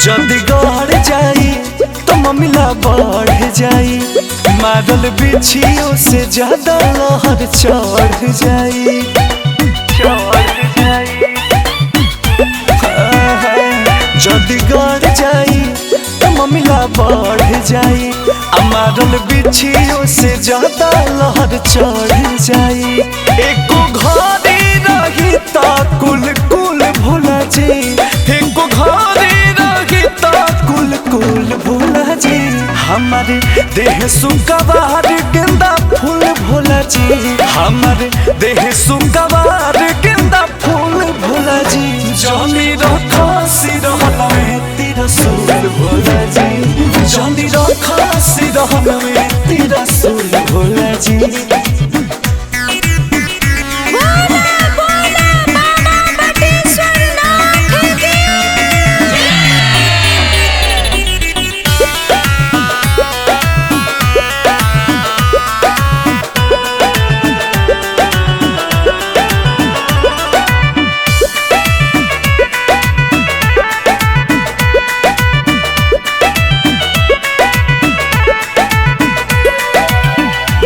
जल्दी गड़ जाई तो ममिला बढ़ जाई, मारल बिछियों से ज्यादा लहर चढ़ जाई। जल्दी गड़ जाई तो ममिला बढ़ जाई, मारल बिछियों से ज्यादा लहर चढ़ जाई। एको घड़ी रही ता कुल कुल भुला जी, एको घड़ी रही ता कुल कुल भुला जी। हमारे देह सुगवार गेंदा फूल भोला जी, हमारे देह सुगवार गेंदा फूल भोला जी। जमी रखा सिरहन में तेरा सूल भोला जी, जमी रखा सिरहन में तेरा सूल भोला जी।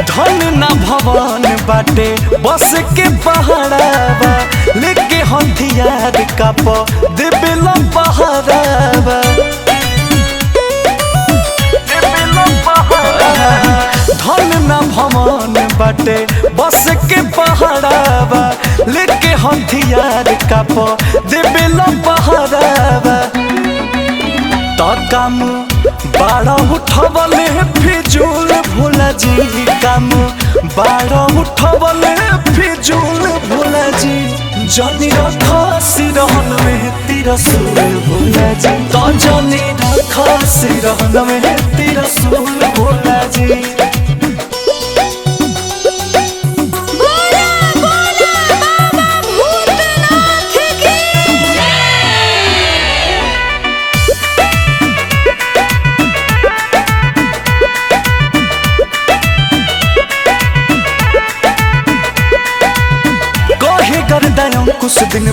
धन ना भवन बाटे बस के पहाड़ावा, लेके हथियार का देवेला पहाड़ावा। धन ना भवन बाटे बस के पहाड़ावा, लेके हथियार का देवेला पहाड़ावा। तो काम बाड़ा उठवले फिजूल भोला जी, काम बाड़ा उठवले फिजूल भोला जी। जनी रखा सिरहन में तेरा सूल भोला जी, तो जनी रखा सिरहन में तेरा सूल भोला जी। कुछ दिन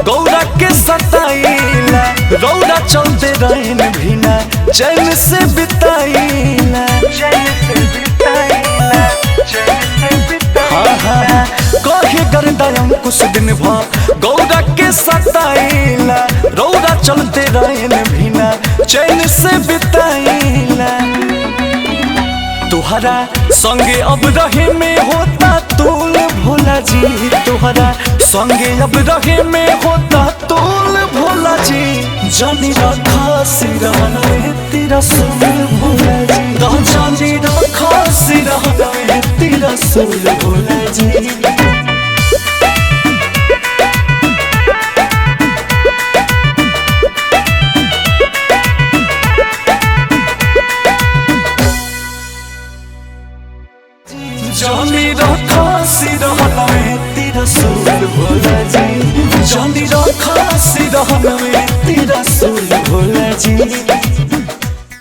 गौरा के सताइला, रौरा चलते रहन भीना चैन से बिताइला। कहे गर्दन कुछ दिन गौरा के सताइला, रौरा चलते रहन भीना चैन से बिताइला। तुहरा संगे अब रहे में होता तूल भोला जी, तुहरा संगे अब रहे में होता तूल भोला जी। जनी रखा सिरहन में तेरा सूल भोला जी, जनी रखा सिरहन में तेरा सूल भोला जी। जनी रखा सिरहन में तेरा सूल भोला जी, जनी रखा सिरहन में तेरा सूल भोला जी।